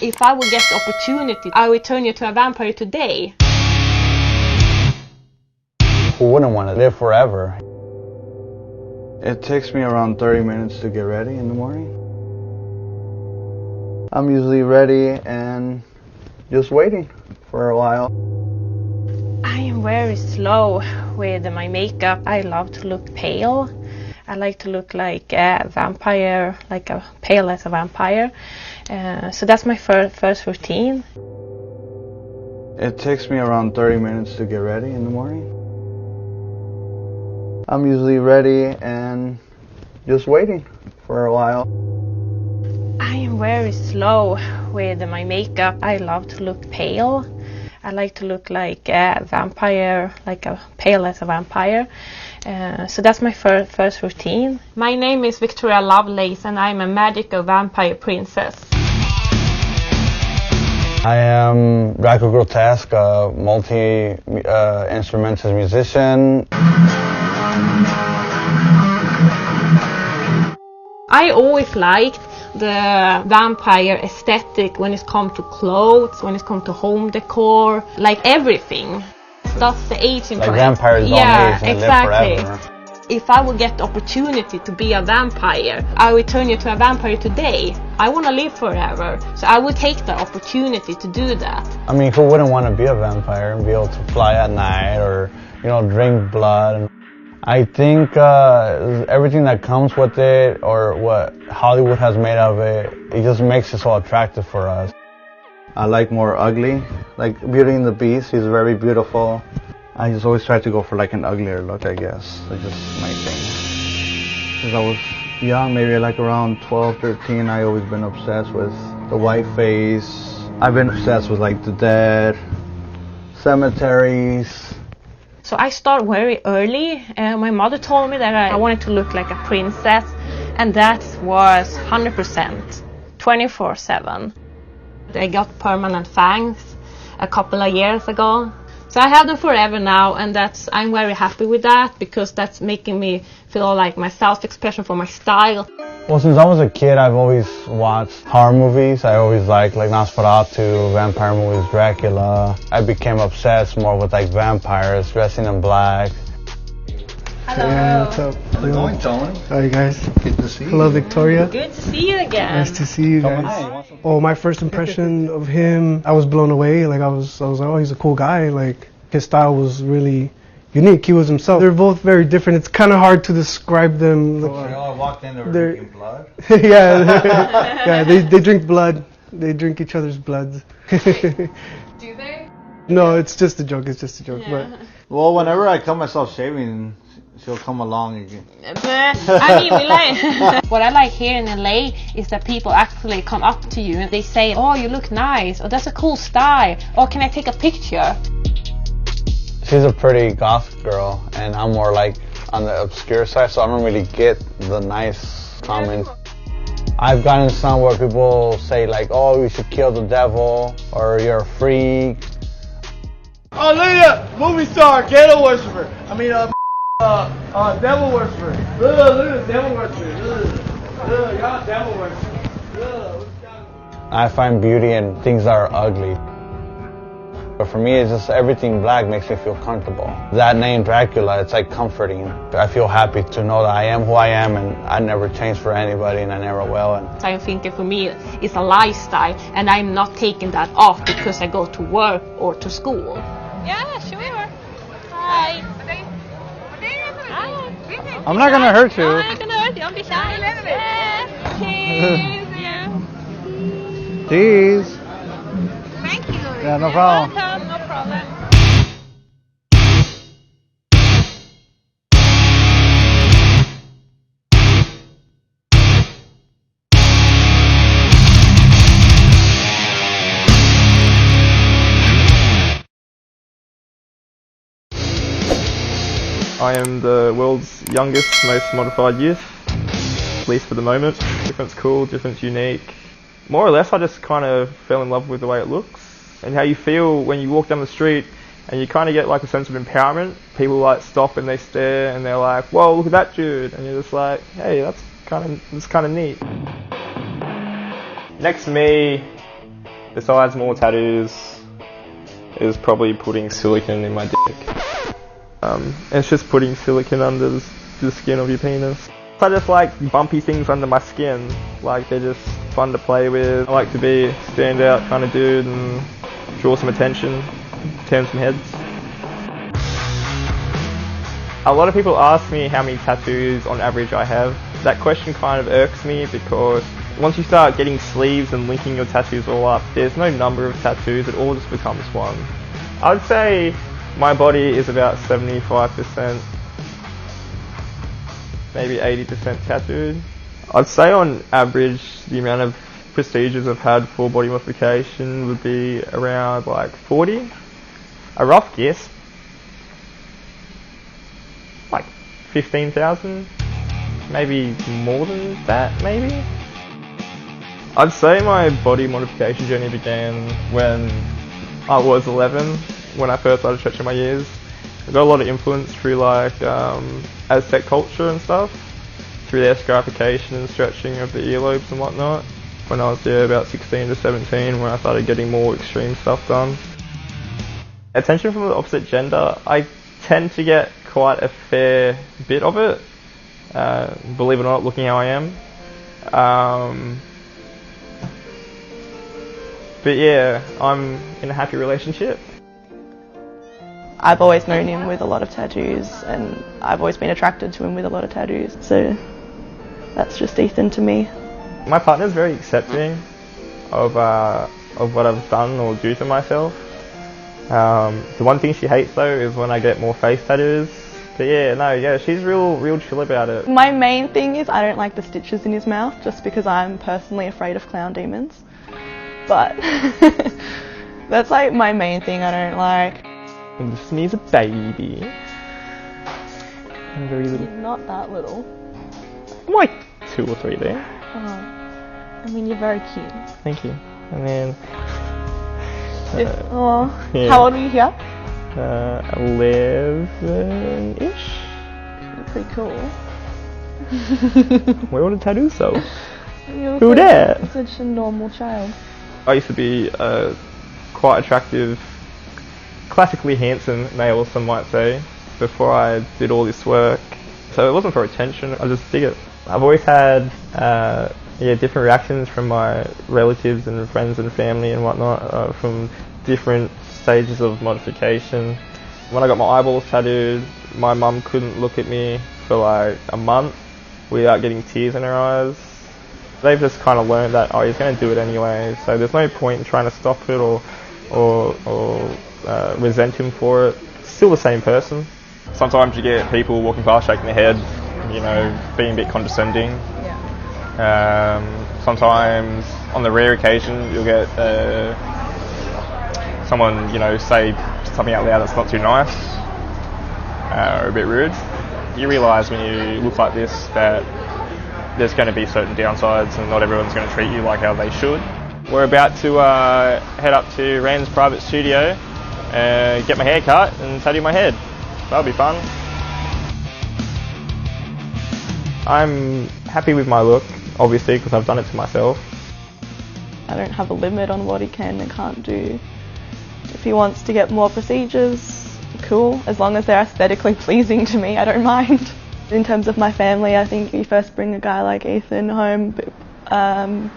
If I would get the opportunity, I would turn you to a vampire today. Who wouldn't want to live forever? It takes me around 30 minutes to get ready in the morning. I'm usually ready and just waiting for a while. I am very slow with my makeup. I love to look pale. I like to look like a vampire, like a pale as a vampire. So that's my first routine. It takes me around 30 minutes to get ready in the morning. I'm usually ready and just waiting for a while. I am very slow with my makeup. I love to look pale. I like to look like a vampire, like a pale as a vampire. So that's my first routine. My name is Victoria Lovelace and I'm a magical vampire princess. I am Draco Grotesque, a multi-instrumentalist musician. I always liked the vampire aesthetic when it comes to clothes, when it comes to home decor, like everything. That's the aging like part. Vampires don't age and exactly. live forever. If I would get the opportunity to be a vampire, I would turn you to a vampire today. I want to live forever, so I would take the opportunity to do that. I mean, who wouldn't want to be a vampire and be able to fly at night or, drink blood? I think everything that comes with it, or what Hollywood has made of it, it just makes it so attractive for us. I like more ugly, like Beauty and the Beast. She's very beautiful. I just always try to go for like an uglier look, I guess. That's just my thing. Since I was young, maybe like around 12, 13, I always been obsessed with the white face. I've been obsessed with like the dead, cemeteries. So I started very early. My mother told me that I wanted to look like a princess, and that was 100%, 24/7. I got permanent fangs a couple of years ago. So I have them forever now, and I'm very happy with that because that's making me feel like my self-expression for my style. Well, since I was a kid, I've always watched horror movies. I always liked like Nosferatu, vampire movies, Dracula. I became obsessed more with like vampires dressing in black. Hello. Yeah, what's up? How's it going, Tony? How are you guys? Good to see you. Hello, Victoria. Good to see you again. Nice to see you guys. Oh, my first impression of him, I was blown away. Like I was like, oh, he's a cool guy. Like his style was really unique. He was himself. They're both very different. It's kind of hard to describe them. Like, I walked in, they were drinking blood. yeah, they drink blood. They drink each other's blood. Do they? No, it's just a joke. It's just a joke. Yeah. But well, whenever I cut myself shaving, she'll come along again. I mean, what I like here in LA is that people actually come up to you and they say, oh, you look nice, or that's a cool style, or can I take a picture? She's a pretty goth girl, and I'm more like on the obscure side, so I don't really get the nice comments. I've gotten some where people say like, oh, you should kill the devil, or you're a freak. Oh, look at that movie star, ghetto worshiper. Devil worshiper. Look at the devil worshiper. Look, y'all devil worshiper. I find beauty in things that are ugly. But for me, it's just everything black makes me feel comfortable. That name Dracula, it's like comforting. I feel happy to know that I am who I am, and I never change for anybody, and I never will. And I'm thinking for me, it's a lifestyle, and I'm not taking that off because I go to work or to school. Yeah, sure. Hi. Hi. I'm not gonna hurt you. I'm not gonna hurt you. Don't be shy. Cheers. Cheers. Thank you. Yeah, no problem. Welcome, no problem. I am the world's youngest, most modified youth, at least for the moment. Different's cool, different's unique. More or less, I just kind of fell in love with the way it looks and how you feel when you walk down the street, and you kind of get like a sense of empowerment. People like stop and they stare and they're like, whoa, look at that dude, and you're just like, hey, that's kind of neat. Next to me Besides more tattoos, is probably putting silicone in my dick. It's just putting silicone under the skin of your penis. I just like bumpy things under my skin, like they're just fun to play with. I like to be a standout kind of dude and draw some attention, turn some heads. A lot of people ask me how many tattoos on average I have. That question kind of irks me because once you start getting sleeves and linking your tattoos all up, there's no number of tattoos, it all just becomes one. I'd say my body is about 75%, maybe 80% tattooed. I'd say on average the amount of procedures I've had for body modification would be around like 40. A rough guess, like 15,000, maybe more than that, maybe. I'd say my body modification journey began when I was 11, when I first started stretching my ears. I got a lot of influence through like Aztec culture and stuff, through their scarification and stretching of the earlobes and whatnot. When I was about 16 to 17, when I started getting more extreme stuff done. Attention from the opposite gender, I tend to get quite a fair bit of it, believe it or not, looking how I am. But yeah, I'm in a happy relationship. I've always known him with a lot of tattoos, and I've always been attracted to him with a lot of tattoos, so that's just Ethan to me. My partner's very accepting of what I've done or do to myself. The one thing she hates though is when I get more face tattoos. But yeah, she's real chill about it. My main thing is I don't like the stitches in his mouth, just because I'm personally afraid of clown demons. But that's like my main thing I don't like. This needs a baby. I'm very little. You're not that little. I'm like 2 or 3 there. I mean, you're very cute. Thank you. And then... Yeah. How old are you here? 11-ish. You're pretty cool. Where were the tattoos though? Who that? Such a normal child. I used to be quite attractive, classically handsome male, some might say, before I did all this work. So it wasn't for attention, I just dig it. I've always had different reactions from my relatives and friends and family and whatnot from different stages of modification. When I got my eyeballs tattooed, my mum couldn't look at me for like a month without getting tears in her eyes. They've just kind of learned that, he's going to do it anyway, so there's no point in trying to stop it or resent him for it. Still the same person. Sometimes you get people walking past shaking their head, being a bit condescending. Yeah. Sometimes, on the rare occasion, you'll get someone, say something out loud that's not too nice or a bit rude. You realise when you look like this that there's going to be certain downsides and not everyone's going to treat you like how they should. We're about to head up to Rand's private studio and get my hair cut and tattoo my head. That'll be fun. I'm happy with my look, obviously, because I've done it to myself. I don't have a limit on what he can and can't do. If he wants to get more procedures, cool. As long as they're aesthetically pleasing to me, I don't mind. In terms of my family, I think you first bring a guy like Ethan home,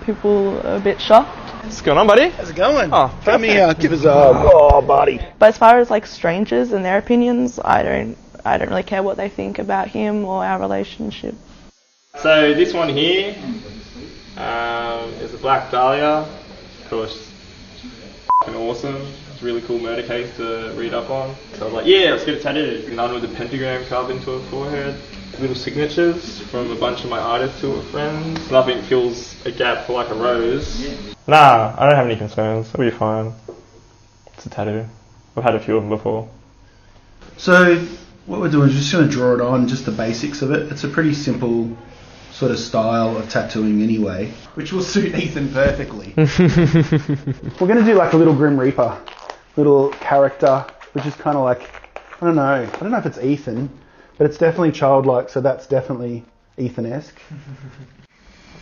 people are a bit shocked. What's going on, buddy? How's it going? Oh, Let me give us a buddy. But as far as like strangers and their opinions, I don't really care what they think about him or our relationship. So this one here is a Black Dahlia. Of course, f***ing awesome. It's a really cool murder case to read up on. So I was like, yeah, let's get it tattooed. None with a pentagram carved into her forehead. Little signatures from a bunch of my artists who are friends. Nothing fills a gap for like a rose. Nah, I don't have any concerns. It'll be fine. It's a tattoo. I've had a few of them before. So what we're doing is just going to draw it on, just the basics of it. It's a pretty simple sort of style of tattooing anyway, which will suit Ethan perfectly. We're going to do like a little Grim Reaper, little character, which is kind of like, I don't know if it's Ethan, but it's definitely childlike, so that's definitely Ethan-esque.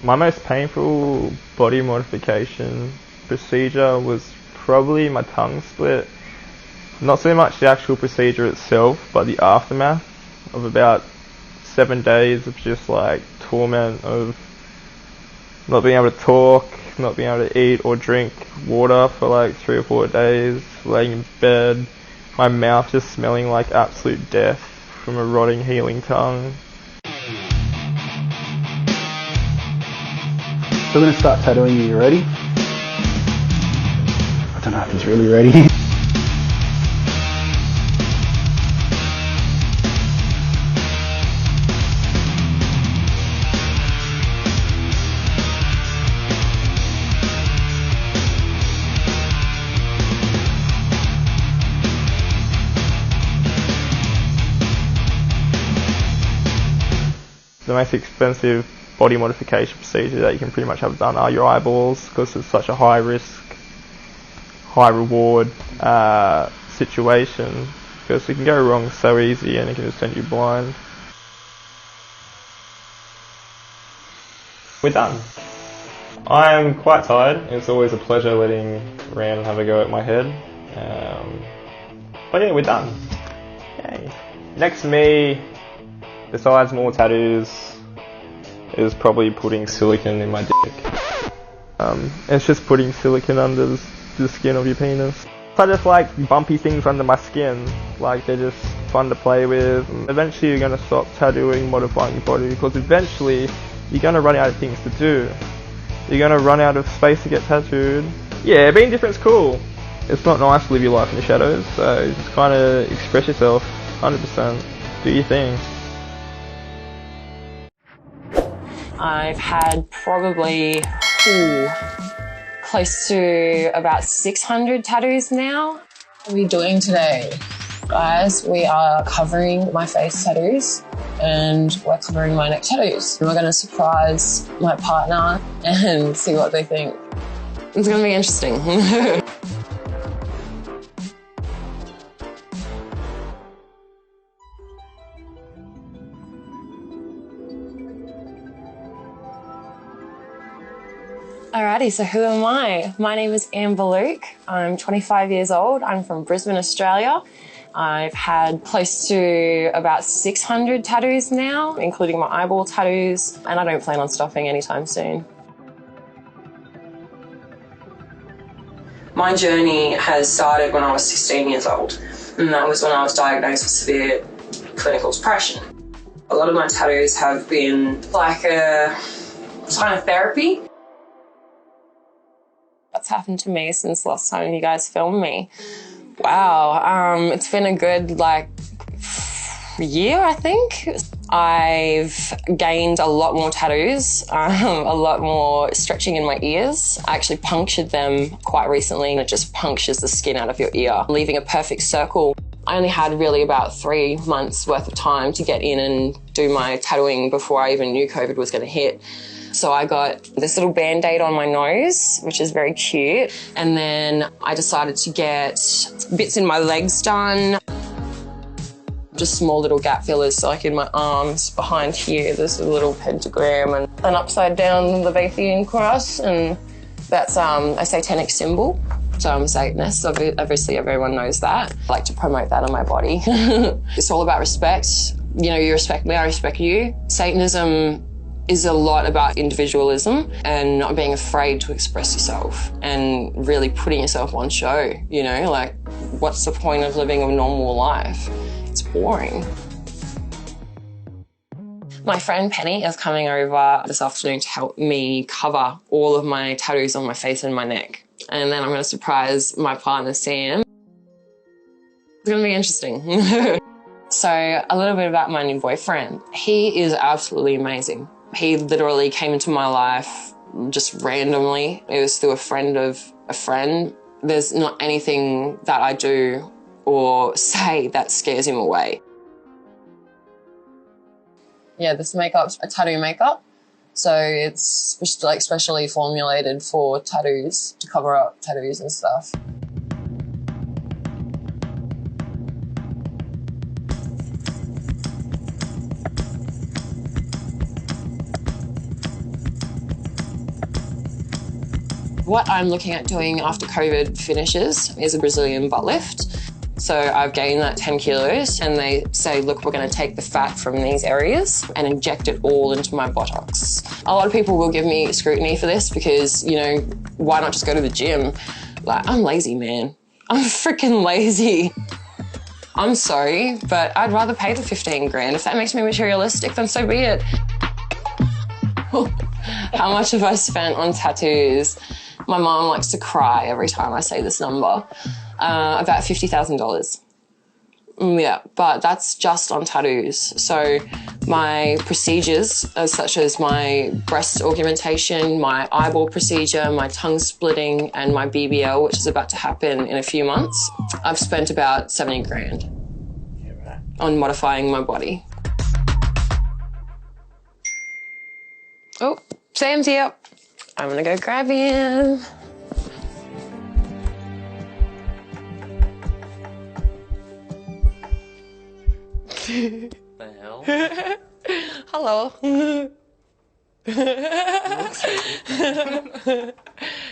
My most painful body modification procedure was probably my tongue split. Not so much the actual procedure itself, but the aftermath of about 7 days of just like torment of not being able to talk, not being able to eat or drink water for like 3 or 4 days, laying in bed, my mouth just smelling like absolute death from a rotting, healing tongue. We're going to start tattooing you. You ready? I don't know if he's really ready. The most expensive body modification procedure that you can pretty much have done are your eyeballs, because it's such a high risk, high reward situation, because it can go wrong so easy and it can just send you blind. We're done. I'm quite tired. It's always a pleasure letting Rand have a go at my head. But yeah, we're done. Yay. Next to me, besides more tattoos, is probably putting silicone in my dick. It's just putting silicone under the skin of your penis. I just like bumpy things under my skin, like they're just fun to play with. And eventually you're going to stop tattooing, modifying your body, because eventually you're going to run out of things to do. You're going to run out of space to get tattooed. Yeah, being different's cool. It's not nice to live your life in the shadows, so just kind of express yourself 100%. Do your thing. I've had probably close to about 600 tattoos now. What are we doing today? Guys, we are covering my face tattoos and we're covering my neck tattoos. We're going to surprise my partner and see what they think. It's going to be interesting. Alrighty, so who am I? My name is Amber Luke. I'm 25 years old. I'm from Brisbane, Australia. I've had close to about 600 tattoos now, including my eyeball tattoos, and I don't plan on stopping anytime soon. My journey has started when I was 16 years old, and that was when I was diagnosed with severe clinical depression. A lot of my tattoos have been like a kind of therapy. What's happened to me since last time you guys filmed me? Wow, it's been a good year, I think. I've gained a lot more tattoos, a lot more stretching in my ears. I actually punctured them quite recently, and it just punctures the skin out of your ear, leaving a perfect circle. I only had really about 3 months worth of time to get in and do my tattooing before I even knew COVID was going to hit. So I got this little Band-Aid on my nose, which is very cute. And then I decided to get bits in my legs done. Just small little gap fillers, so like in my arms, behind here, there's a little pentagram and an upside down Leviathan cross, and that's a satanic symbol. So I'm a Satanist, obviously everyone knows that. I like to promote that on my body. It's all about respect. You know, you respect me, I respect you. Satanism is a lot about individualism and not being afraid to express yourself and really putting yourself on show, you know, like what's the point of living a normal life? It's boring. My friend Penny is coming over this afternoon to help me cover all of my tattoos on my face and my neck. And then I'm going to surprise my partner Sam. It's going to be interesting. So a little bit about my new boyfriend. He is absolutely amazing. He literally came into my life just randomly. It was through a friend of a friend. There's not anything that I do or say that scares him away. Yeah, this makeup's a tattoo makeup. So it's like specially formulated for tattoos, to cover up tattoos and stuff. What I'm looking at doing after COVID finishes is a Brazilian butt lift. So I've gained that 10 kilos and they say, look, we're going to take the fat from these areas and inject it all into my buttocks. A lot of people will give me scrutiny for this because, you know, why not just go to the gym? Like, I'm lazy, man. I'm freaking lazy. I'm sorry, but I'd rather pay the 15 grand. If that makes me materialistic, then so be it. How much have I spent on tattoos? My mom likes to cry every time I say this number. About $50,000. Yeah, but that's just on tattoos. So my procedures, such as my breast augmentation, my eyeball procedure, my tongue splitting, and my BBL, which is about to happen in a few months, I've spent about 70 grand on modifying my body. Oh, Sam's here. I'm gonna go grab him. The hell? Hello.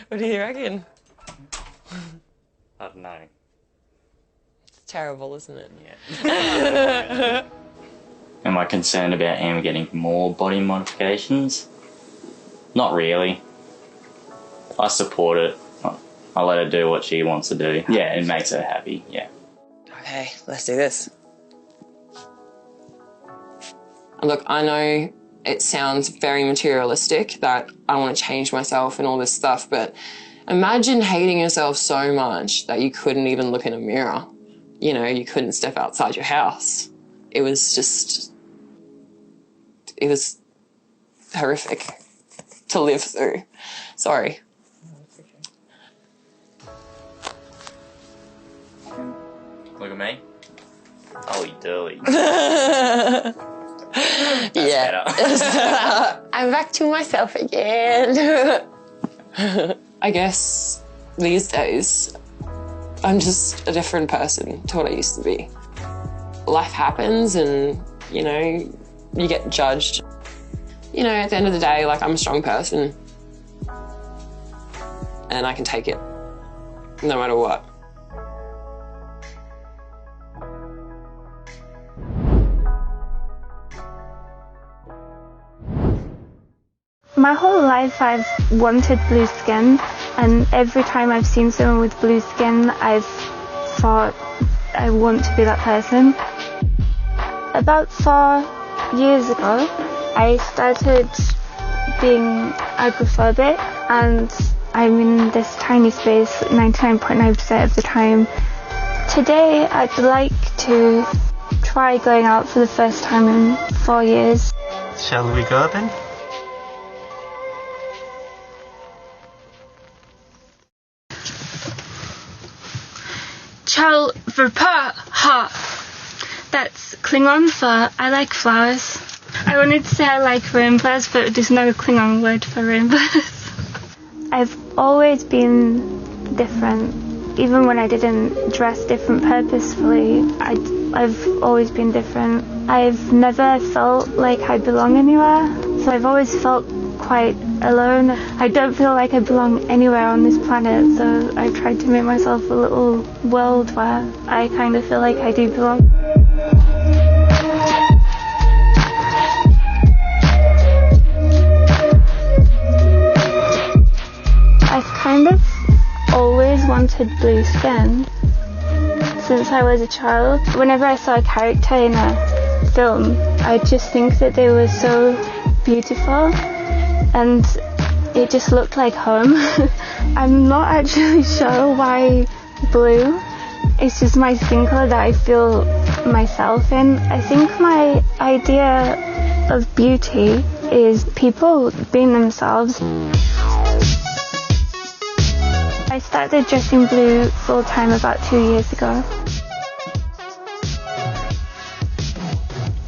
What do you reckon? I don't know. It's terrible, isn't it? Yeah. Am I concerned about Em getting more body modifications? Not really. I support it. I let her do what she wants to do. Yeah, it makes her happy, yeah. Okay, let's do this. Look, I know it sounds very materialistic that I want to change myself and all this stuff, but imagine hating yourself so much that you couldn't even look in a mirror. You know, you couldn't step outside your house. It was horrific to live through. Sorry. Look at me. Holy dolly. Yeah. I'm back to myself again. I guess these days I'm just a different person to what I used to be. Life happens and, you know, you get judged. You know, at the end of the day, like, I'm a strong person and I can take it no matter what. My whole life I've wanted blue skin, and every time I've seen someone with blue skin, I've thought I want to be that person. About 4 years ago, I started being agoraphobic, and I'm in this tiny space 99.9% of the time. Today, I'd like to try going out for the first time in 4 years. Shall we go then? Chal verpa ha. That's Klingon for I like flowers. I wanted to say I like rainbows, but there's no Klingon word for rainbows. I've always been different. Even when I didn't dress different purposefully, I've always been different. I've never felt like I belong anywhere, so I've always felt quite alone. I don't feel like I belong anywhere on this planet, so I've tried to make myself a little world where I kind of feel like I do belong. I've kind of always wanted blue skin since I was a child. Whenever I saw a character in a film, I just think that they were so beautiful and it just looked like home. I'm not actually sure why blue. It's just my skin colour that I feel myself in. I think my idea of beauty is people being themselves. I started dressing blue full time about 2 years ago.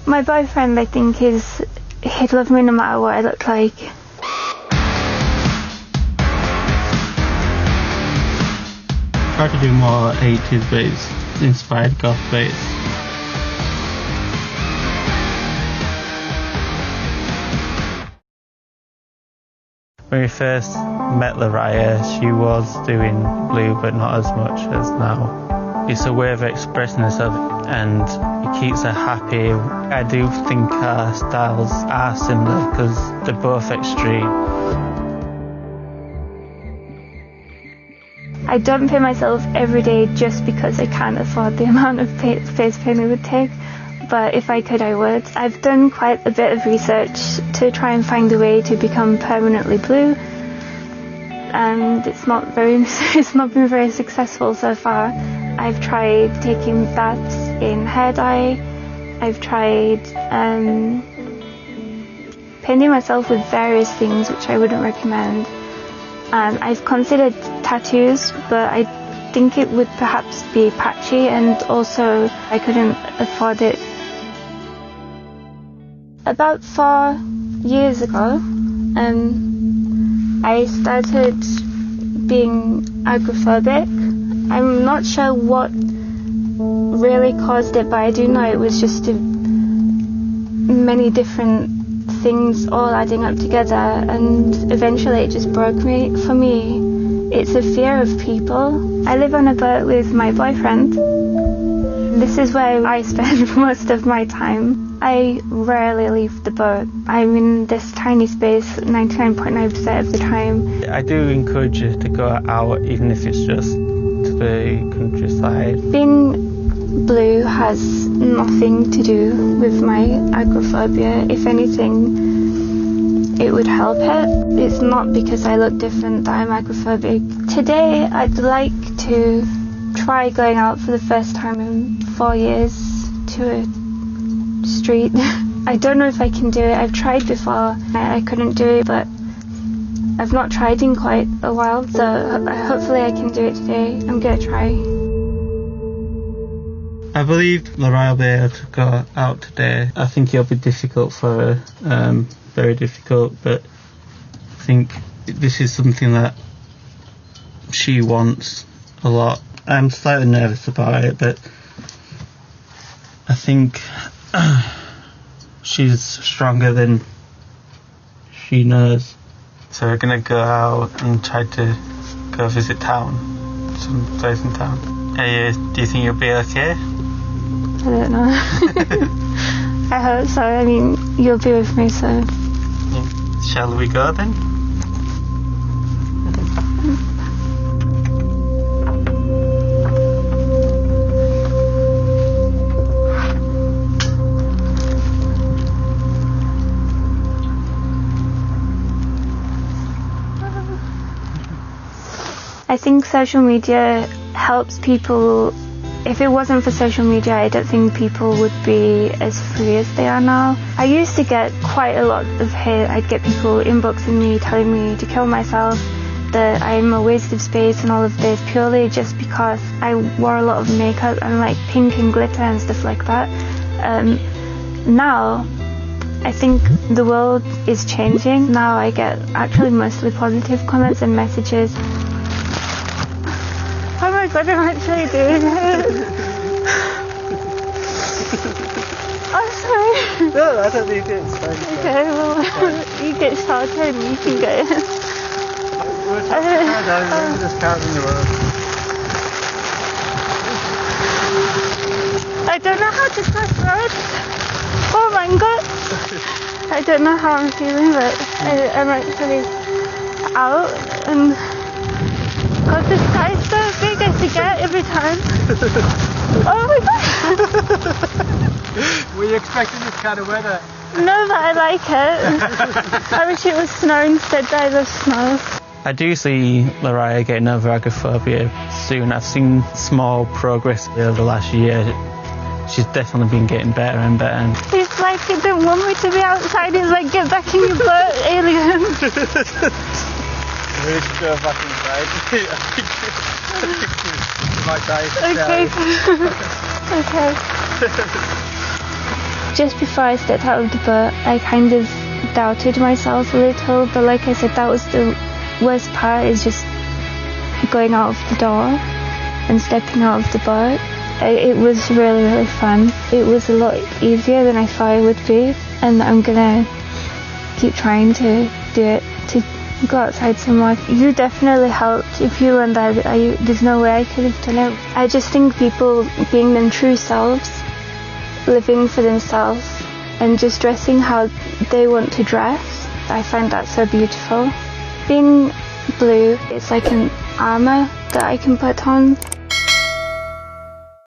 My boyfriend, I think, he'd love me no matter what I look like. Try to do more 80s based, inspired goth based. When we first met Lariah, she was doing blue, but not as much as now. It's a way of expressing herself, and it keeps her happy. I do think our styles are similar because they're both extreme. I don't pay myself every day just because I can't afford the amount of face paint it would take, but if I could, I would. I've done quite a bit of research to try and find a way to become permanently blue, and it's not been very successful so far. I've tried taking baths in hair dye. I've tried painting myself with various things which I wouldn't recommend. I've considered tattoos, but I think it would perhaps be patchy, and also I couldn't afford it. About 4 years ago, I started being agoraphobic. I'm not sure what really caused it, but I do know it was just many different things all adding up together, and eventually it just broke me. For me, it's a fear of people. I live on a boat with my boyfriend. This is where I spend most of my time. I rarely leave the boat. I'm in this tiny space 99.9% of the time. I do encourage you to go out, even if it's just to the countryside. Being blue has nothing to do with my agoraphobia. If anything, it would help it. It's not because I look different that I'm agoraphobic. Today, I'd like to try going out for the first time in 4 years to a street. I don't know if I can do it. I've tried before. I couldn't do it, but I've not tried in quite a while, so hopefully I can do it today. I'm gonna try. I believe Lariah will be able to go out today. I think it'll be difficult for her, very difficult, but I think this is something that she wants a lot. I'm slightly nervous about it, but I think she's stronger than she knows. So we're gonna go out and try to go visit town, some place in town. Do you think you'll be okay? I don't know. I hope so. I mean, you'll be with me, so. Yeah. Shall we go then? I think social media helps people. If it wasn't for social media, I don't think people would be as free as they are now. I used to get quite a lot of hate. I'd get people inboxing me, telling me to kill myself, that I'm a waste of space and all of this, purely just because I wore a lot of makeup and like pink and glitter and stuff like that. Now, I think the world is changing. Now I get actually mostly positive comments and messages. Oh my god, I'm actually doing it. I'm sorry. No, I don't think it's fine. Okay, well, you get started and you can go. We're just counting the road. I don't know how to cross roads. Oh my god. I don't know how I'm feeling, but I'm actually out, and God, the sky's so big, I forget every time. Oh my god! Were you expecting this kind of weather? No, but I like it. I wish it was snow instead, I love snow. I do see Lariah getting over agoraphobia soon. I've seen small progress over the last year. She's definitely been getting better and better. It's like you don't want me to be outside, it's like get back in your boat, alien. We should go back inside. I think we might die. Okay. Just before I stepped out of the boat, I kind of doubted myself a little, but like I said, that was the worst part, is just going out of the door and stepping out of the boat. It was really, really fun. It was a lot easier than I thought it would be, and I'm gonna keep trying to do it to go outside some more. You definitely helped. If you learned that, there's no way I could have done it. I just think people being their true selves, living for themselves, and just dressing how they want to dress, I find that so beautiful. Being blue, it's like an armour that I can put on.